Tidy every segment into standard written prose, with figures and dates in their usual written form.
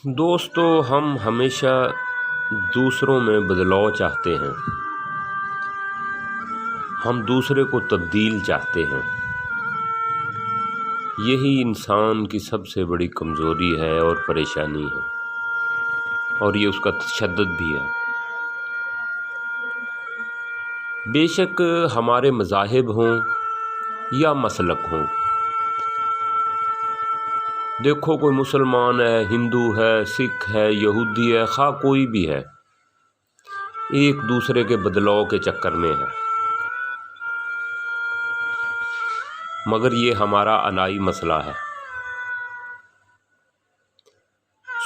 دوستو ہم ہمیشہ دوسروں میں بدلاؤ چاہتے ہیں، ہم دوسرے کو تبدیل چاہتے ہیں۔ یہی انسان کی سب سے بڑی کمزوری ہے اور پریشانی ہے، اور یہ اس کا تشدد بھی ہے۔ بے شک ہمارے مذاہب ہوں یا مسلک ہوں، دیکھو کوئی مسلمان ہے، ہندو ہے، سکھ ہے، یہودی ہے، خواہ کوئی بھی ہے، ایک دوسرے کے بدلاؤ کے چکر میں ہے، مگر یہ ہمارا الہی مسئلہ ہے۔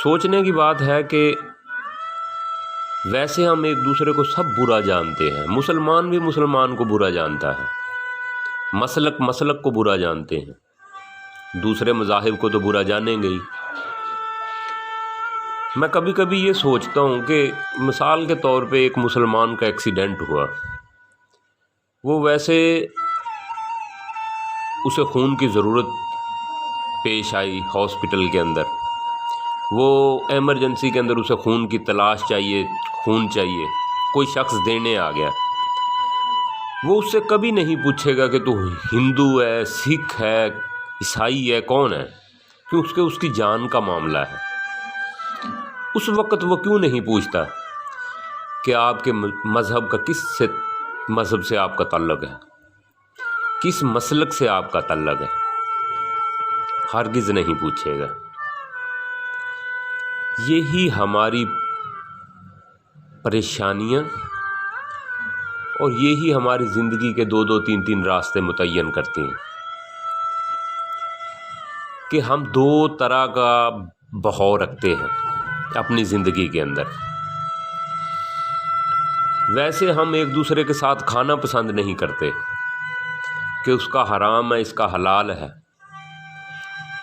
سوچنے کی بات ہے کہ ویسے ہم ایک دوسرے کو سب برا جانتے ہیں، مسلمان بھی مسلمان کو برا جانتا ہے، مسلک کو برا جانتے ہیں، دوسرے مذاہب کو تو برا جانیں گے ہی۔ میں کبھی کبھی یہ سوچتا ہوں کہ مثال کے طور پہ ایک مسلمان کا ایکسیڈنٹ ہوا، وہ ویسے اسے خون کی ضرورت پیش آئی ہاسپٹل کے اندر، وہ ایمرجنسی کے اندر اسے خون کی تلاش چاہیے، خون چاہیے، کوئی شخص دینے آ گیا، وہ اس سے کبھی نہیں پوچھے گا کہ تو ہندو ہے، سکھ ہے، عیسائی ہے، کون ہے، کیونکہ اس کی جان کا معاملہ ہے۔ اس وقت وہ کیوں نہیں پوچھتا کہ آپ کے مذہب کا مذہب سے آپ کا تعلق ہے، کس مسلک سے آپ کا تعلق ہے، ہرگز نہیں پوچھے گا۔ یہی ہماری پریشانیاں اور یہی ہماری زندگی کے دو تین راستے متعین کرتی ہیں کہ ہم دو طرح کا بہاؤ رکھتے ہیں اپنی زندگی کے اندر۔ ویسے ہم ایک دوسرے کے ساتھ کھانا پسند نہیں کرتے کہ اس کا حرام ہے، اس کا حلال ہے،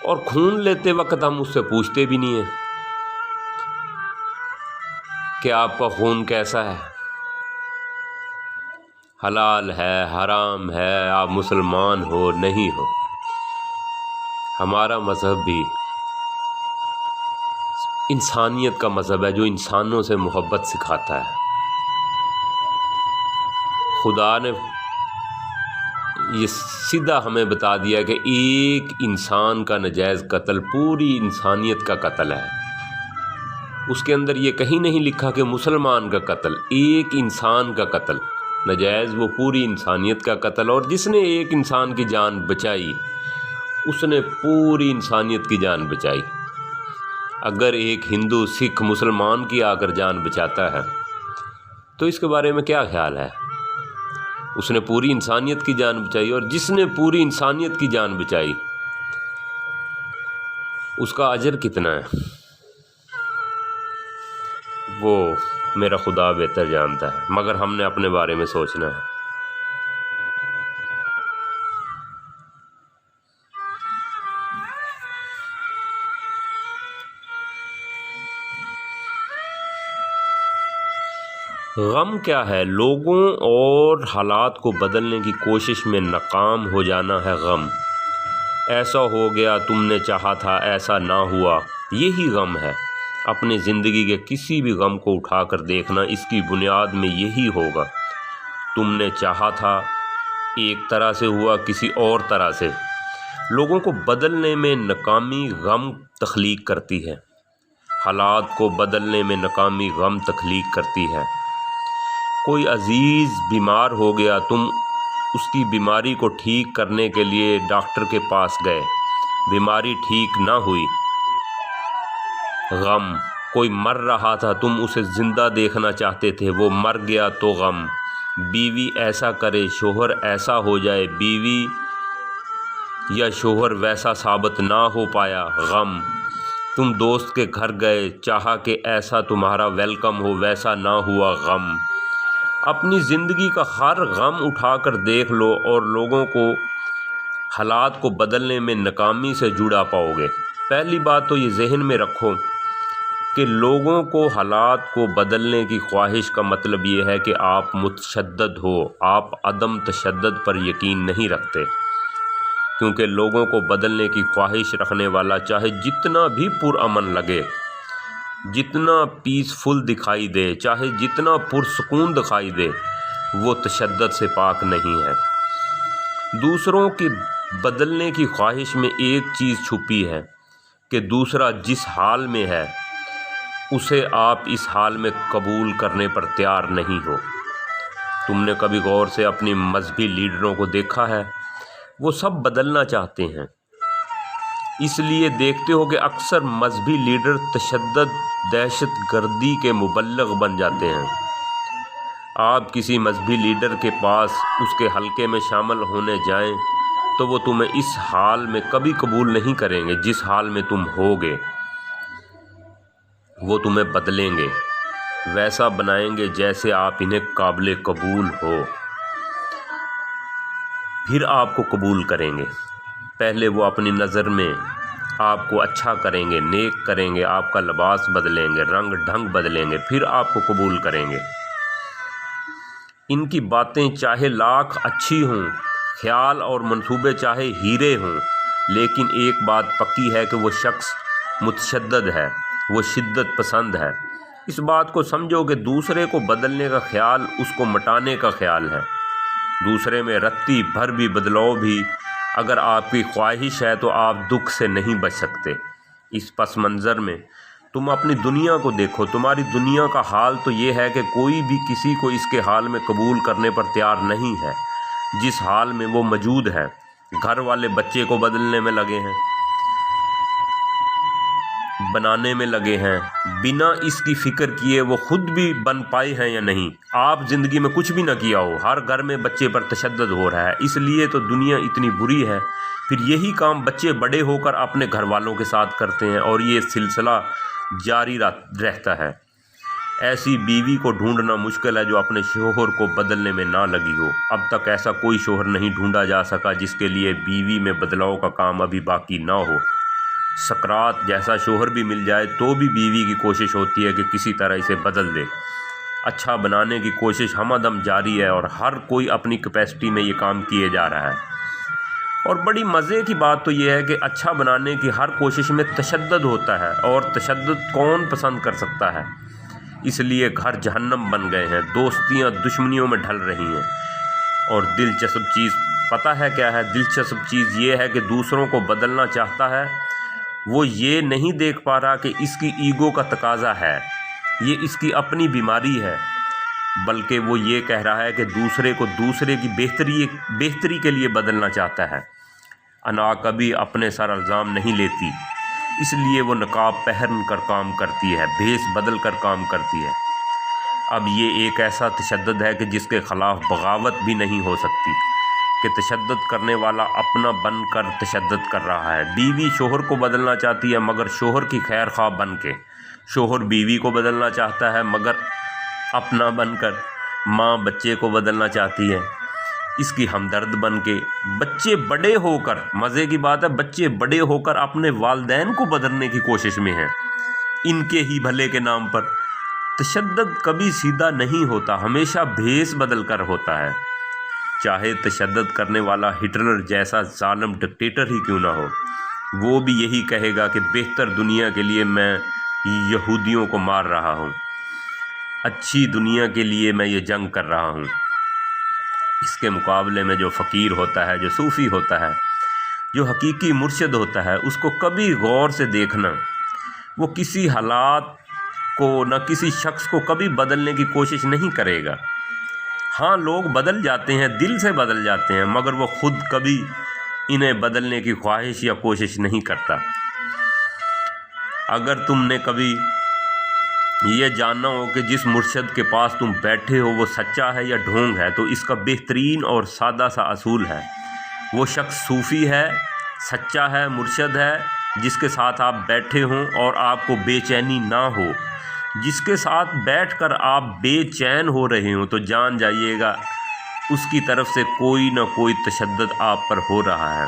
اور خون لیتے وقت ہم اس سے پوچھتے بھی نہیں ہیں کہ آپ کا خون کیسا ہے، حلال ہے، حرام ہے، آپ مسلمان ہو نہیں ہو۔ ہمارا مذہب بھی انسانیت کا مذہب ہے، جو انسانوں سے محبت سکھاتا ہے۔ خدا نے یہ سیدھا ہمیں بتا دیا کہ ایک انسان کا ناجائز قتل پوری انسانیت کا قتل ہے۔ اس کے اندر یہ کہیں نہیں لکھا کہ مسلمان کا قتل، ایک انسان کا قتل ناجائز، وہ پوری انسانیت کا قتل، اور جس نے ایک انسان کی جان بچائی اس نے پوری انسانیت کی جان بچائی۔ اگر ایک ہندو، سکھ، مسلمان کی آ کر جان بچاتا ہے تو اس کے بارے میں کیا خیال ہے؟ اس نے پوری انسانیت کی جان بچائی، اور جس نے پوری انسانیت کی جان بچائی اس کا اجر کتنا ہے وہ میرا خدا بہتر جانتا ہے، مگر ہم نے اپنے بارے میں سوچنا ہے۔ غم کیا ہے؟ لوگوں اور حالات کو بدلنے کی کوشش میں ناکام ہو جانا ہے غم۔ ایسا ہو گیا، تم نے چاہا تھا ایسا نہ ہوا، یہی غم ہے۔ اپنی زندگی کے کسی بھی غم کو اٹھا کر دیکھنا، اس کی بنیاد میں یہی ہوگا، تم نے چاہا تھا ایک طرح سے ہوا کسی اور طرح سے۔ لوگوں کو بدلنے میں ناکامی غم تخلیق کرتی ہے، حالات کو بدلنے میں ناکامی غم تخلیق کرتی ہے۔ کوئی عزیز بیمار ہو گیا، تم اس کی بیماری کو ٹھیک کرنے کے لیے ڈاکٹر کے پاس گئے، بیماری ٹھیک نہ ہوئی، غم۔ کوئی مر رہا تھا، تم اسے زندہ دیکھنا چاہتے تھے، وہ مر گیا تو غم۔ بیوی ایسا کرے، شوہر ایسا ہو جائے، بیوی یا شوہر ویسا ثابت نہ ہو پایا، غم۔ تم دوست کے گھر گئے، چاہا کہ ایسا تمہارا ویلکم ہو، ویسا نہ ہوا، غم۔ اپنی زندگی کا ہر غم اٹھا کر دیکھ لو اور لوگوں کو حالات کو بدلنے میں ناکامی سے جڑا پاؤ گے۔ پہلی بات تو یہ ذہن میں رکھو کہ لوگوں کو حالات کو بدلنے کی خواہش کا مطلب یہ ہے کہ آپ متشدد ہو، آپ عدم تشدد پر یقین نہیں رکھتے، کیونکہ لوگوں کو بدلنے کی خواہش رکھنے والا چاہے جتنا بھی پرامن لگے، جتنا پیسفل دکھائی دے، چاہے جتنا پرسکون دکھائی دے، وہ تشدد سے پاک نہیں ہے۔ دوسروں کے بدلنے کی خواہش میں ایک چیز چھپی ہے کہ دوسرا جس حال میں ہے اسے آپ اس حال میں قبول کرنے پر تیار نہیں ہو۔ تم نے کبھی غور سے اپنی مذہبی لیڈروں کو دیکھا ہے؟ وہ سب بدلنا چاہتے ہیں، اس لیے دیکھتے ہو کہ اکثر مذہبی لیڈر تشدد، دہشت گردی کے مبلغ بن جاتے ہیں۔ آپ کسی مذہبی لیڈر کے پاس اس کے حلقے میں شامل ہونے جائیں تو وہ تمہیں اس حال میں کبھی قبول نہیں کریں گے جس حال میں تم ہوگے۔ وہ تمہیں بدلیں گے، ویسا بنائیں گے جیسے آپ انہیں قابل قبول ہو، پھر آپ کو قبول کریں گے۔ پہلے وہ اپنی نظر میں آپ کو اچھا کریں گے، نیک کریں گے، آپ کا لباس بدلیں گے، رنگ ڈھنگ بدلیں گے، پھر آپ کو قبول کریں گے۔ ان کی باتیں چاہے لاکھ اچھی ہوں، خیال اور منصوبے چاہے ہیرے ہوں، لیکن ایک بات پکی ہے کہ وہ شخص متشدد ہے، وہ شدت پسند ہے۔ اس بات کو سمجھو کہ دوسرے کو بدلنے کا خیال اس کو مٹانے کا خیال ہے۔ دوسرے میں رتی بھر بھی بدلاؤ بھی اگر آپ کی خواہش ہے تو آپ دکھ سے نہیں بچ سکتے۔ اس پس منظر میں تم اپنی دنیا کو دیکھو۔ تمہاری دنیا کا حال تو یہ ہے کہ کوئی بھی کسی کو اس کے حال میں قبول کرنے پر تیار نہیں ہے جس حال میں وہ موجود ہے۔ گھر والے بچے کو بدلنے میں لگے ہیں، بنانے میں لگے ہیں، بنا اس کی فکر کیے وہ خود بھی بن پائے ہیں یا نہیں۔ آپ زندگی میں کچھ بھی نہ کیا ہو، ہر گھر میں بچے پر تشدد ہو رہا ہے، اس لیے تو دنیا اتنی بری ہے۔ پھر یہی کام بچے بڑے ہو کر اپنے گھر والوں کے ساتھ کرتے ہیں اور یہ سلسلہ جاری رہتا ہے۔ ایسی بیوی کو ڈھونڈنا مشکل ہے جو اپنے شوہر کو بدلنے میں نہ لگی ہو۔ اب تک ایسا کوئی شوہر نہیں ڈھونڈا جا سکا جس کے لیے بیوی میں بدلاؤ کا کام ابھی باقی نہ ہو۔ سقراط جیسا شوہر بھی مل جائے تو بھی بیوی کی کوشش ہوتی ہے کہ کسی طرح اسے بدل دے۔ اچھا بنانے کی کوشش ہمہ دم جاری ہے اور ہر کوئی اپنی کیپیسٹی میں یہ کام کیے جا رہا ہے۔ اور بڑی مزے کی بات تو یہ ہے کہ اچھا بنانے کی ہر کوشش میں تشدد ہوتا ہے، اور تشدد کون پسند کر سکتا ہے؟ اس لیے گھر جہنم بن گئے ہیں، دوستیاں دشمنیوں میں ڈھل رہی ہیں۔ اور دلچسپ چیز پتہ ہے کیا ہے؟ دلچسپ چیز یہ ہے کہ دوسروں کو بدلنا چاہتا ہے، وہ یہ نہیں دیکھ پا رہا کہ اس کی ایگو کا تقاضا ہے، یہ اس کی اپنی بیماری ہے، بلکہ وہ یہ کہہ رہا ہے کہ دوسرے کو دوسرے کی بہتری کے لیے بدلنا چاہتا ہے۔ انا کبھی اپنے سر الزام نہیں لیتی، اس لیے وہ نقاب پہن کر کام کرتی ہے، بھیس بدل کر کام کرتی ہے۔ اب یہ ایک ایسا تشدد ہے کہ جس کے خلاف بغاوت بھی نہیں ہو سکتی کہ تشدد کرنے والا اپنا بن کر تشدد کر رہا ہے۔ بیوی شوہر کو بدلنا چاہتی ہے مگر شوہر کی خیر خواہ بن کے، شوہر بیوی کو بدلنا چاہتا ہے مگر اپنا بن کر، ماں بچے کو بدلنا چاہتی ہے اس کی ہمدرد بن کے، بچے بڑے ہو کر، مزے کی بات ہے، بچے بڑے ہو کر اپنے والدین کو بدلنے کی کوشش میں ہیں ان کے ہی بھلے کے نام پر۔ تشدد کبھی سیدھا نہیں ہوتا، ہمیشہ بھیس بدل کر ہوتا ہے، چاہے تشدد کرنے والا ہٹلر جیسا ظالم ڈکٹیٹر ہی کیوں نہ ہو۔ وہ بھی یہی کہے گا کہ بہتر دنیا کے لیے میں یہودیوں کو مار رہا ہوں، اچھی دنیا کے لیے میں یہ جنگ کر رہا ہوں۔ اس کے مقابلے میں جو فقیر ہوتا ہے، جو صوفی ہوتا ہے، جو حقیقی مرشد ہوتا ہے، اس کو کبھی غور سے دیکھنا، وہ کسی حالات کو نہ کسی شخص کو کبھی بدلنے کی کوشش نہیں کرے گا۔ ہاں لوگ بدل جاتے ہیں، دل سے بدل جاتے ہیں، مگر وہ خود کبھی انہیں بدلنے کی خواہش یا کوشش نہیں کرتا۔ اگر تم نے کبھی یہ جاننا ہو کہ جس مرشد کے پاس تم بیٹھے ہو وہ سچا ہے یا ڈھونگ ہے، تو اس کا بہترین اور سادہ سا اصول ہے، وہ شخص صوفی ہے، سچا ہے، مرشد ہے، جس کے ساتھ آپ بیٹھے ہوں اور آپ کو بے چینی نہ ہو، جس کے ساتھ بیٹھ کر آپ بے چین ہو رہے ہوں، تو جان جائیے گا اس کی طرف سے کوئی نہ کوئی تشدد آپ پر ہو رہا ہے،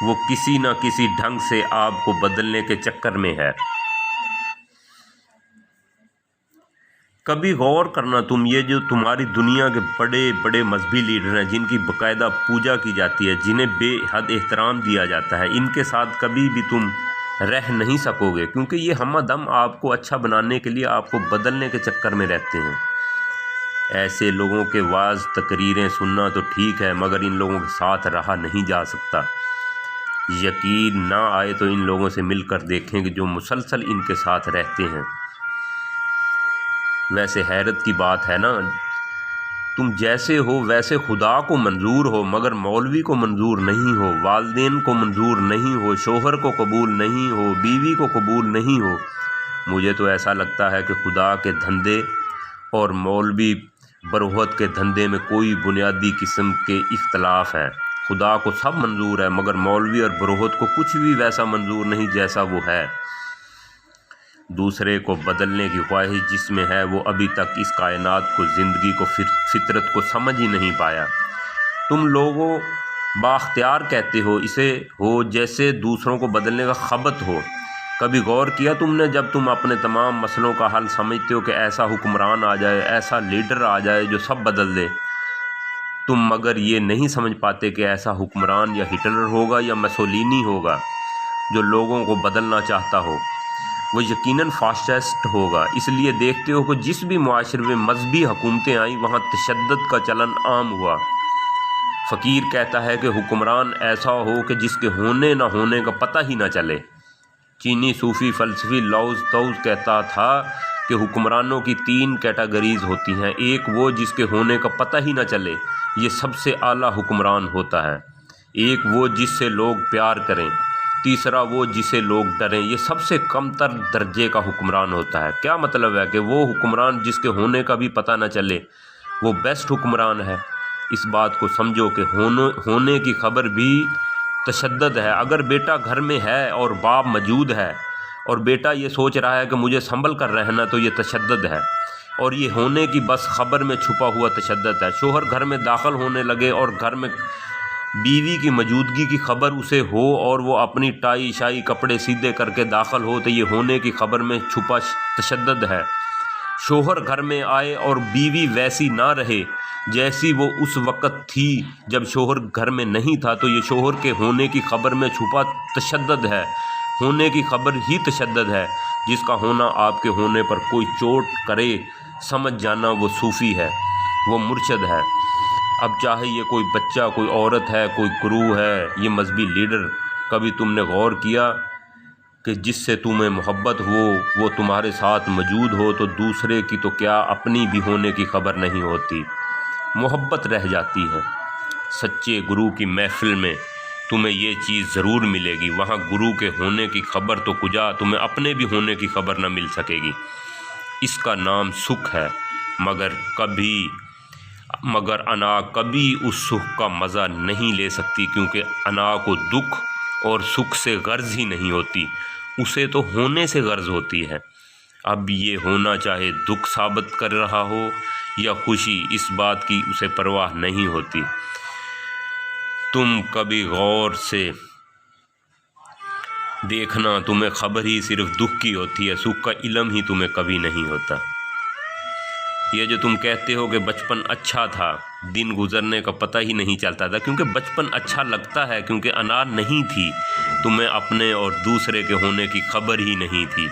وہ کسی نہ کسی ڈھنگ سے آپ کو بدلنے کے چکر میں ہے۔ کبھی غور کرنا تم، یہ جو تمہاری دنیا کے بڑے بڑے مذہبی لیڈر ہیں جن کی باقاعدہ پوجا کی جاتی ہے، جنہیں بے حد احترام دیا جاتا ہے، ان کے ساتھ کبھی بھی تم رہ نہیں سکوگے، کیونکہ یہ ہم دم آپ کو اچھا بنانے کے لیے آپ کو بدلنے کے چکر میں رہتے ہیں۔ ایسے لوگوں کے وعظ تقریریں سننا تو ٹھیک ہے، مگر ان لوگوں کے ساتھ رہا نہیں جا سکتا۔ یقین نہ آئے تو ان لوگوں سے مل کر دیکھیں کہ جو مسلسل ان کے ساتھ رہتے ہیں۔ ویسے حیرت کی بات ہے نا، تم جیسے ہو ویسے خدا کو منظور ہو، مگر مولوی کو منظور نہیں ہو، والدین کو منظور نہیں ہو، شوہر کو قبول نہیں ہو، بیوی کو قبول نہیں ہو۔ مجھے تو ایسا لگتا ہے کہ خدا کے دھندے اور مولوی بروہت کے دھندے میں کوئی بنیادی قسم کے اختلاف ہے۔ خدا کو سب منظور ہے، مگر مولوی اور بروہت کو کچھ بھی ویسا منظور نہیں جیسا وہ ہے۔ دوسرے کو بدلنے کی خواہش جس میں ہے، وہ ابھی تک اس کائنات کو، زندگی کو، فطرت کو سمجھ ہی نہیں پایا۔ تم لوگوں بااختیار کہتے ہو اسے ہو جیسے دوسروں کو بدلنے کا خبت ہو۔ کبھی غور کیا تم نے، جب تم اپنے تمام مسئلوں کا حل سمجھتے ہو کہ ایسا حکمران آ جائے، ایسا لیڈر آ جائے جو سب بدل دے، تم مگر یہ نہیں سمجھ پاتے کہ ایسا حکمران یا ہٹلر ہوگا یا مسولینی ہوگا جو لوگوں کو بدلنا چاہتا ہو۔ وہ یقیناً فاشسٹ ہوگا۔ اس لیے دیکھتے ہو کہ جس بھی معاشرے میں مذہبی حکومتیں آئیں وہاں تشدد کا چلن عام ہوا۔ فقیر کہتا ہے کہ حکمران ایسا ہو کہ جس کے ہونے نہ ہونے کا پتہ ہی نہ چلے۔ چینی صوفی فلسفی لاؤ تزو کہتا تھا کہ حکمرانوں کی 3 کیٹیگریز ہوتی ہیں۔ ایک وہ جس کے ہونے کا پتہ ہی نہ چلے، یہ سب سے اعلیٰ حکمران ہوتا ہے۔ ایک وہ جس سے لوگ پیار کریں۔ تیسرا وہ جسے لوگ ڈریں، یہ سب سے کم تر درجے کا حکمران ہوتا ہے۔ کیا مطلب ہے کہ وہ حکمران جس کے ہونے کا بھی پتہ نہ چلے وہ بیسٹ حکمران ہے۔ اس بات کو سمجھو کہ ہونے کی خبر بھی تشدد ہے۔ اگر بیٹا گھر میں ہے اور باپ موجود ہے اور بیٹا یہ سوچ رہا ہے کہ مجھے سنبھل کر رہنا، تو یہ تشدد ہے، اور یہ ہونے کی بس خبر میں چھپا ہوا تشدد ہے۔ شوہر گھر میں داخل ہونے لگے اور گھر میں بیوی کی موجودگی کی خبر اسے ہو اور وہ اپنی ٹائی شائی کپڑے سیدھے کر کے داخل ہو، تو یہ ہونے کی خبر میں چھپا تشدد ہے۔ شوہر گھر میں آئے اور بیوی ویسی نہ رہے جیسی وہ اس وقت تھی جب شوہر گھر میں نہیں تھا، تو یہ شوہر کے ہونے کی خبر میں چھپا تشدد ہے۔ ہونے کی خبر ہی تشدد ہے۔ جس کا ہونا آپ کے ہونے پر کوئی چوٹ کرے، سمجھ جانا وہ صوفی ہے، وہ مرشد ہے۔ اب چاہے یہ کوئی بچہ، کوئی عورت ہے، کوئی گروہ ہے، یہ مذہبی لیڈر، کبھی تم نے غور کیا کہ جس سے تمہیں محبت ہو وہ تمہارے ساتھ موجود ہو تو دوسرے کی تو کیا اپنی بھی ہونے کی خبر نہیں ہوتی، محبت رہ جاتی ہے۔ سچے گرو کی محفل میں تمہیں یہ چیز ضرور ملے گی۔ وہاں گرو کے ہونے کی خبر تو کجا، تمہیں اپنے بھی ہونے کی خبر نہ مل سکے گی۔ اس کا نام سکھ ہے، مگر انا کبھی اس سکھ کا مزہ نہیں لے سکتی، کیونکہ انا کو دکھ اور سکھ سے غرض ہی نہیں ہوتی، اسے تو ہونے سے غرض ہوتی ہے۔ اب یہ ہونا چاہے دکھ ثابت کر رہا ہو یا خوشی، اس بات کی اسے پرواہ نہیں ہوتی۔ تم کبھی غور سے دیکھنا، تمہیں خبر ہی صرف دکھ کی ہوتی ہے، سکھ کا علم ہی تمہیں کبھی نہیں ہوتا۔ یہ جو تم کہتے ہو کہ بچپن اچھا تھا، دن گزرنے کا پتہ ہی نہیں چلتا تھا، کیونکہ بچپن اچھا لگتا ہے، کیونکہ انا نہیں تھی، تمہیں اپنے اور دوسرے کے ہونے کی خبر ہی نہیں تھی۔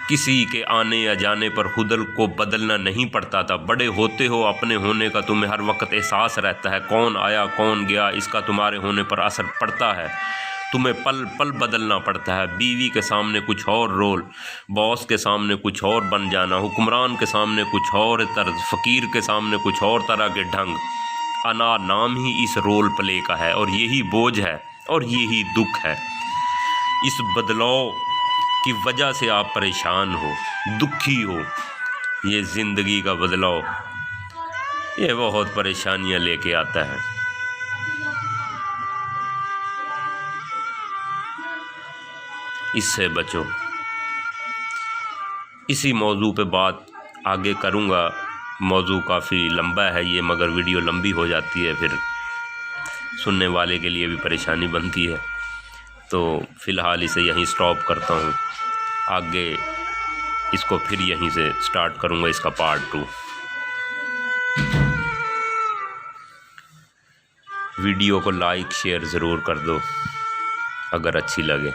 کسی کے آنے یا جانے پر خود کو بدلنا نہیں پڑتا تھا۔ بڑے ہوتے ہو اپنے ہونے کا تمہیں ہر وقت احساس رہتا ہے، کون آیا کون گیا اس کا تمہارے ہونے پر اثر پڑتا ہے، تمہیں پل پل بدلنا پڑتا ہے۔ بیوی کے سامنے کچھ اور رول، باس کے سامنے کچھ اور بن جانا، حکمران کے سامنے کچھ اور طرز، فقیر کے سامنے کچھ اور طرح کے ڈھنگ۔ انا نام ہی اس رول پلے کا ہے، اور یہی بوجھ ہے اور یہی دکھ ہے۔ اس بدلاؤ کی وجہ سے آپ پریشان ہو، دکھی ہو۔ یہ زندگی کا بدلاؤ یہ بہت پریشانیاں لے کے آتا ہے۔ اس سے بچو۔ اسی موضوع پہ بات آگے کروں گا، موضوع کافی لمبا ہے یہ، مگر ویڈیو لمبی ہو جاتی ہے پھر سننے والے کے لیے بھی پریشانی بنتی ہے، تو فی الحال اسے یہیں سٹاپ کرتا ہوں۔ آگے اس کو پھر یہیں سے سٹارٹ کروں گا، اس کا پارٹ 2۔ ویڈیو کو لائک شیئر ضرور کر دو اگر اچھی لگے۔